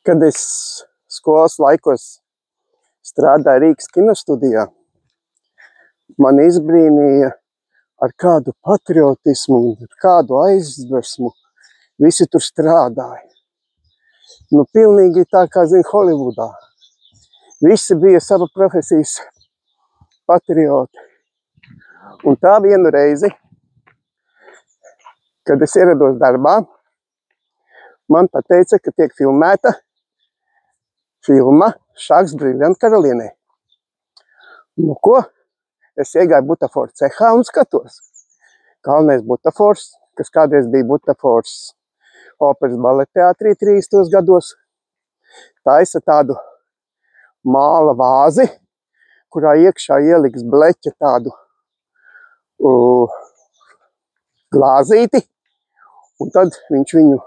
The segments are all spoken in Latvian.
Kad es skolas laikos strādāju Rīgas kinostudijā, man izbrīnīja, ar kādu patriotismu, ar kādu aizversmu visi tur strādāja. Nu, pilnīgi tā kā, zinu, Holivudā. Visi bija sava profesijas patrioti. Un tā vienu reizi, kad es ierados darbā, man pateica, ka tiek filmēta filma Šahs Brīļantkaralienei. Nu ko? Es iegāju butaforu cehā un skatos. Galvenais butafors, kas kādreiz bija butafors operas baleta teātrī 30. gados, taisa tādu māla vāzi, kurā iekšā ieliks bleķa tādu glāzīti, un tad viņš viņu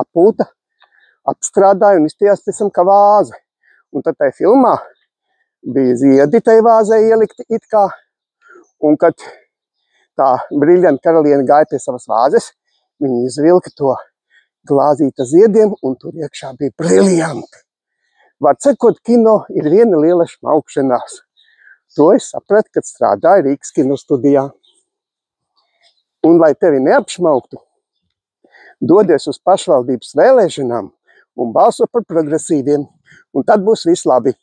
apūta, apstrādāja un izstījās pēc tam kā vāze. Un tad tai filmā bija ziedi tai vāzē ielikti it kā, un kad tā Brīļantkaraliene gāja pie savas vāzes, viņi izvilka to glāzīta ziediem, un tur iekšā bija briljanti. Var sakot, kino ir viena liela šmaukšanās. To es sapratu, kad strādāju Rīgas kinostudijā. Un lai tevi neapšmauktu, dodies uz pašvaldības vēlēšanām un balso par progresīviem, un tad būs viss labi.